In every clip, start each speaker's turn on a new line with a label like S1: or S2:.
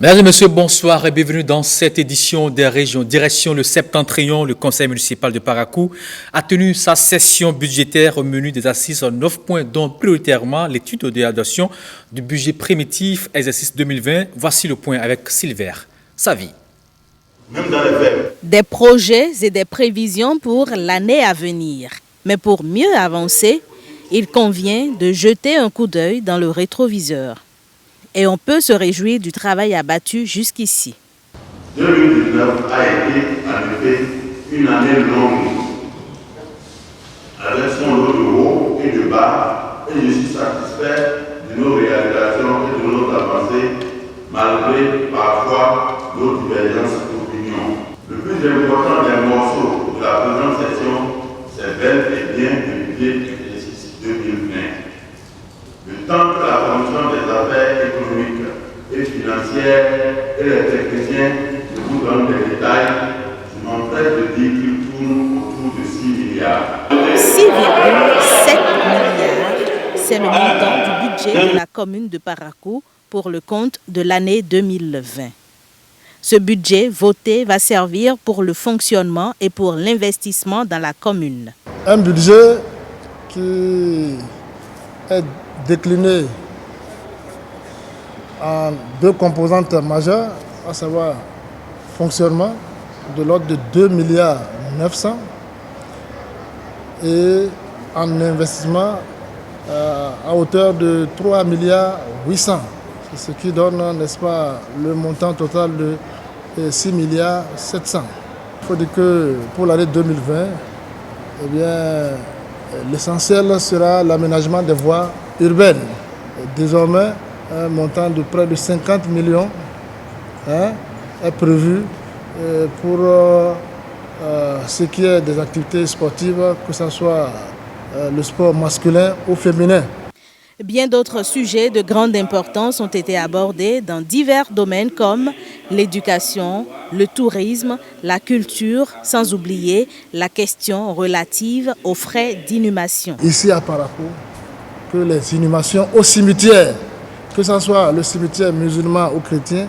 S1: Mesdames et messieurs, bonsoir et bienvenue dans cette édition des régions. Direction le Septentrion, le conseil municipal de Parakou a tenu sa session budgétaire au menu des assises en 9 points, dont prioritairement l'étude de l'évaluation du budget primitif exercice 2020. Voici le point avec Silver Savi.
S2: Des projets et des prévisions pour l'année à venir. Mais pour mieux avancer, il convient de jeter un coup d'œil dans le rétroviseur. Et on peut se réjouir du travail abattu jusqu'ici.
S3: 2019 a été en effet une année longue, avec son lot de hauts et de bas, et je suis satisfait de nos réalisations et de nos avancées, malgré parfois nos divergences d'opinion. Le plus important des morceaux de la présente session, c'est bel et bien le budget exercice 2020. Le temps que la Commission des affaires économiques et financières et les techniciens vous donnent des détails, je m'empresse de dire qu'il tourne autour de 6 milliards.
S2: 6,7 milliards, c'est le montant du budget de la commune de Parakou pour le compte de l'année 2020. Ce budget voté va servir pour le fonctionnement et pour l'investissement dans la commune.
S4: Un budget qui est décliné en deux composantes majeures, à savoir fonctionnement de l'ordre de 2 milliards 900 et en investissement à hauteur de 3 milliards 800, ce qui donne, n'est-ce pas, le montant total de 6 milliards 700. Il faut dire que pour l'année 2020, eh bien, l'essentiel sera l'aménagement des voies urbaines. Désormais, un montant de près de 50 millions est prévu pour ce qui est des activités sportives, que ce soit le sport masculin ou féminin.
S2: Bien d'autres sujets de grande importance ont été abordés dans divers domaines comme l'éducation, le tourisme, la culture, sans oublier la question relative aux frais d'inhumation.
S4: Ici à Parakou, que les inhumations au cimetière, que ce soit le cimetière musulman ou chrétien,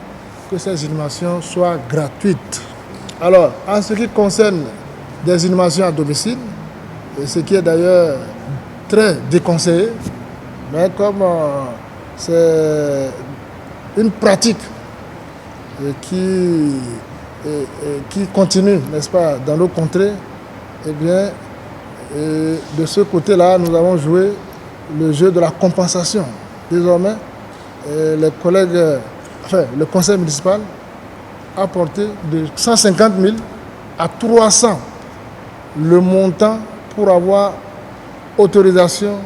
S4: que ces inhumations soient gratuites. Alors, en ce qui concerne des inhumations à domicile, ce qui est d'ailleurs très déconseillé, mais comme c'est une pratique qui continue, n'est-ce pas, dans nos contrées, eh bien, de ce côté-là, nous avons joué le jeu de la compensation. Désormais, les collègues, le conseil municipal a porté de 150 000 à 300 le montant pour avoir autorisation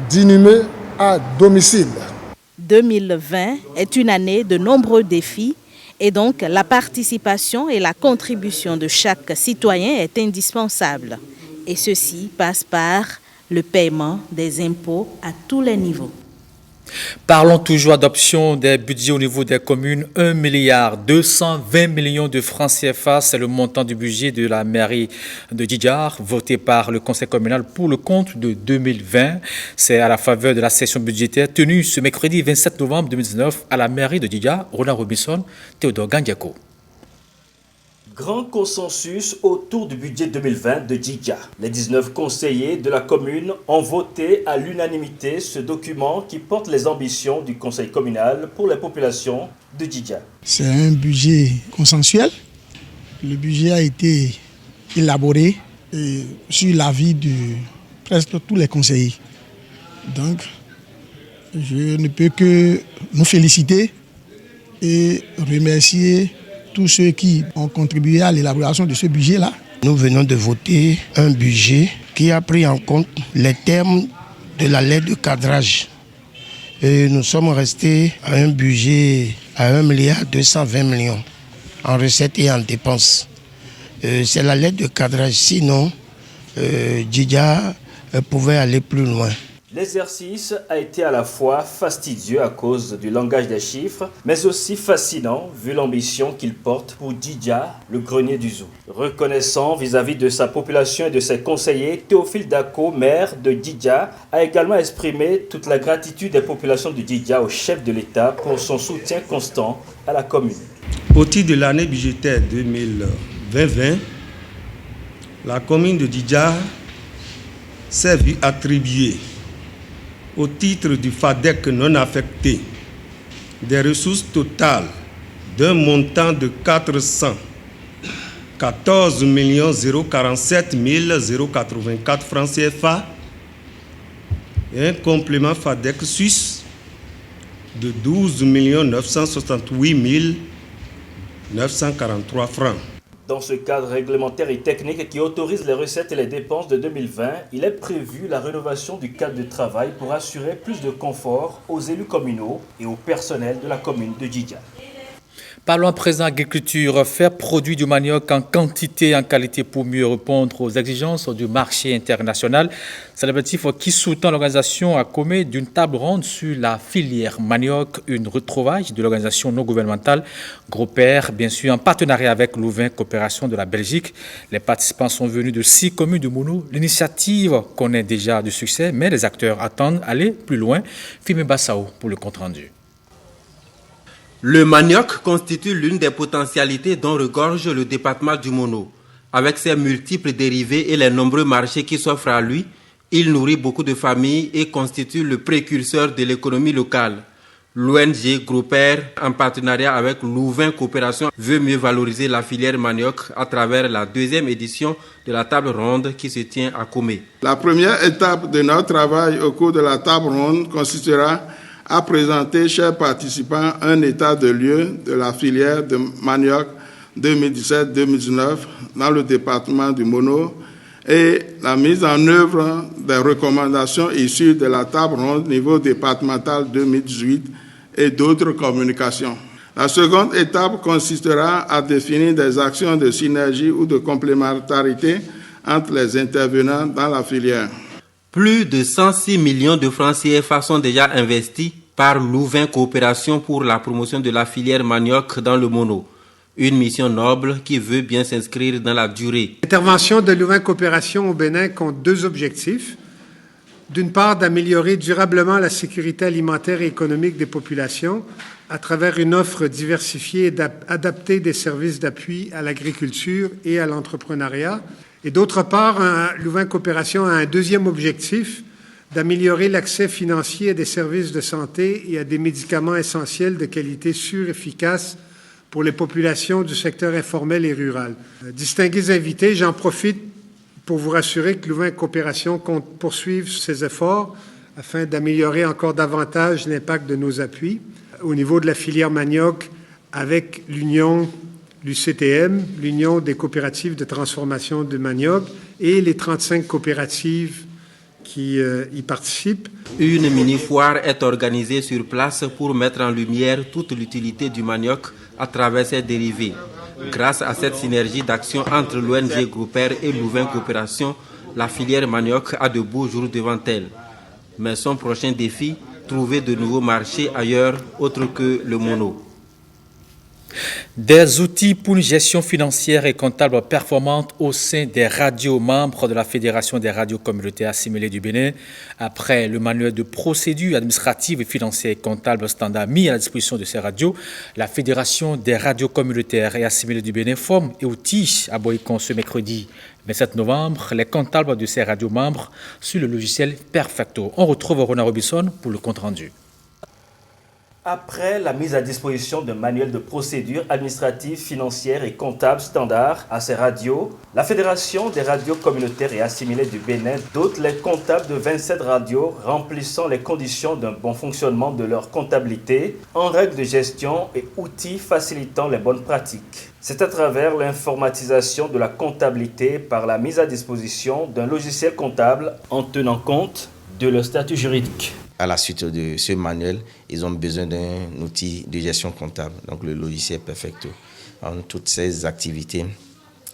S4: d'inhumer à domicile.
S2: 2020 est une année de nombreux défis et donc la participation et la contribution de chaque citoyen est indispensable. Et ceci passe par le paiement des impôts à tous les niveaux.
S1: Parlons toujours adoption des budgets au niveau des communes. 1 milliard 220 millions de francs CFA, c'est le montant du budget de la mairie de Djidjar, voté par le conseil communal pour le compte de 2020. C'est à la faveur de la session budgétaire tenue ce mercredi 27 novembre 2019 à la mairie de Djidjar. Roland Robinson, Théodore Gandiako.
S5: Grand consensus autour du budget 2020 de Djidjar. Les 19 conseillers de la commune ont voté à l'unanimité ce document qui porte les ambitions du conseil communal pour les populations de Djidjar.
S6: C'est un budget consensuel. Le budget a été élaboré sur l'avis de presque tous les conseillers. Donc, je ne peux que nous féliciter et remercier tous ceux qui ont contribué à l'élaboration de ce budget-là.
S7: Nous venons de voter un budget qui a pris en compte les termes de la lettre de cadrage. Et nous sommes restés à un budget à 1 milliard 220 millions en recettes et en dépenses. C'est la lettre de cadrage, sinon Djidjar pouvait aller plus loin.
S5: L'exercice a été à la fois fastidieux à cause du langage des chiffres, mais aussi fascinant vu l'ambition qu'il porte pour Djidja, le grenier du zoo. Reconnaissant vis-à-vis de sa population et de ses conseillers, Théophile Dako, maire de Djidja, a également exprimé toute la gratitude des populations de Djidja au chef de l'État pour son soutien constant à la commune.
S8: Au titre de l'année budgétaire 2020, la commune de Djidja s'est vue attribuer au titre du FADEC non affecté des ressources totales d'un montant de 414 047 084 francs CFA et un complément FADEC suisse de 12 968 943 francs.
S5: Dans ce cadre réglementaire et technique qui autorise les recettes et les dépenses de 2020, il est prévu la rénovation du cadre de travail pour assurer plus de confort aux élus communaux et au personnel de la commune de Djidja.
S1: Parlons à présent agriculture, faire produire du manioc en quantité et en qualité pour mieux répondre aux exigences du marché international. C'est l'objectif qui sous-tend l'organisation à Comé d'une table ronde sur la filière manioc, une retrouvaille de l'organisation non gouvernementale Grouper, bien sûr en partenariat avec Louvain Coopération de la Belgique. Les participants sont venus de 6 communes de Mounou. L'initiative connaît déjà du succès, mais les acteurs attendent aller plus loin. Fimé Bassao pour le compte-rendu.
S9: Le manioc constitue l'une des potentialités dont regorge le département du Mono. Avec ses multiples dérivés et les nombreux marchés qui s'offrent à lui, il nourrit beaucoup de familles et constitue le précurseur de l'économie locale. L'ONG Grouper, en partenariat avec Louvain Coopération, veut mieux valoriser la filière manioc à travers la 2e édition de la table ronde qui se tient à Comé.
S10: La première étape de notre travail au cours de la table ronde consistera à présenter, chers participants, un état de lieu de la filière de manioc 2017-2019 dans le département du Mono et la mise en œuvre des recommandations issues de la table ronde niveau départemental 2018 et d'autres communications. La seconde étape consistera à définir des actions de synergie ou de complémentarité entre les intervenants dans la filière.
S9: Plus de 106 millions de francs CFA sont déjà investis par Louvain Coopération pour la promotion de la filière manioc dans le Mono. Une mission noble qui veut bien s'inscrire dans la durée.
S11: L'intervention de Louvain Coopération au Bénin compte 2 objectifs. D'une part, d'améliorer durablement la sécurité alimentaire et économique des populations à travers une offre diversifiée et adaptée des services d'appui à l'agriculture et à l'entrepreneuriat. Et d'autre part, Louvain Coopération a un 2e objectif, d'améliorer l'accès financier à des services de santé et à des médicaments essentiels de qualité sûre et efficace pour les populations du secteur informel et rural. Distingués invités, j'en profite pour vous rassurer que Louvain Coopération compte poursuivre ses efforts afin d'améliorer encore davantage l'impact de nos appuis au niveau de la filière manioc avec l'Union l'UCTM, l'Union des coopératives de transformation de manioc et les 35 coopératives qui y participent.
S9: Une mini-foire est organisée sur place pour mettre en lumière toute l'utilité du manioc à travers ses dérivés. Grâce à cette synergie d'action entre l'ONG Grouper et Louvain Coopération, la filière manioc a de beaux jours devant elle. Mais son prochain défi, trouver de nouveaux marchés ailleurs autres que le Mono.
S1: Des outils pour une gestion financière et comptable performante au sein des radios membres de la Fédération des radios communautaires assimilées du Bénin. Après le manuel de procédures administratives et financières et comptables standard mis à la disposition de ces radios, la Fédération des radios communautaires et assimilées du Bénin forme et outille à Boycon ce mercredi 27 novembre les comptables de ces radios membres sur le logiciel Perfecto. On retrouve Ronald Robinson pour le compte-rendu.
S5: Après la mise à disposition d'un manuel de procédures administratives, financières et comptables standards à ces radios, la Fédération des radios communautaires et assimilées du Bénin dote les comptables de 27 radios remplissant les conditions d'un bon fonctionnement de leur comptabilité en règles de gestion et outils facilitant les bonnes pratiques. C'est à travers l'informatisation de la comptabilité par la mise à disposition d'un logiciel comptable en tenant compte de leur statut juridique.
S12: À la suite de ce manuel, ils ont besoin d'un outil de gestion comptable, donc le logiciel Perfecto. Toutes ces activités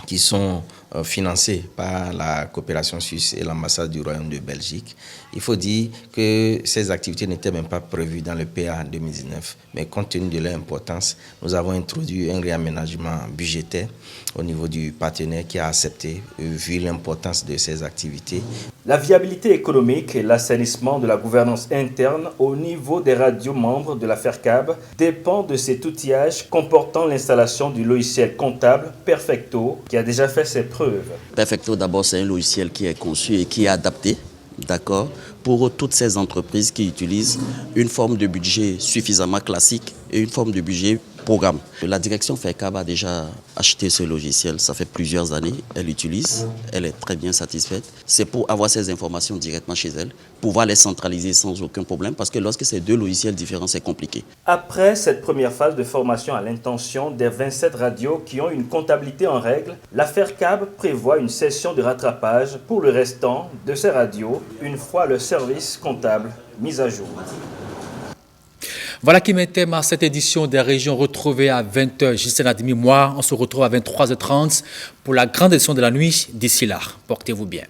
S12: qui sont financés par la coopération suisse et l'ambassade du Royaume de Belgique. Il faut dire que ces activités n'étaient même pas prévues dans le PA 2019, mais compte tenu de leur importance, nous avons introduit un réaménagement budgétaire au niveau du partenaire qui a accepté, vu l'importance de ces activités.
S5: La viabilité économique et l'assainissement de la gouvernance interne au niveau des radios membres de la FERCAB dépend de cet outillage comportant l'installation du logiciel comptable Perfecto qui a déjà fait ses preuves.
S13: Perfecto, d'abord, c'est un logiciel qui est conçu et qui est adapté, d'accord, pour toutes ces entreprises qui utilisent une forme de budget suffisamment classique et une forme de budget programme. La direction FERCAB a déjà acheté ce logiciel, ça fait plusieurs années, elle l'utilise, elle est très bien satisfaite. C'est pour avoir ces informations directement chez elle, pouvoir les centraliser sans aucun problème, parce que lorsque c'est deux logiciels différents, c'est compliqué.
S5: Après cette première phase de formation à l'intention des 27 radios qui ont une comptabilité en règle, la FERCAB prévoit une session de rattrapage pour le restant de ces radios, une fois le service comptable mis à jour.
S1: Voilà qui met thème à cette édition des régions retrouvées à 20h jusqu'à la demi-mois. On se retrouve à 23h30 pour la grande édition de la nuit. D'ici là, portez-vous bien.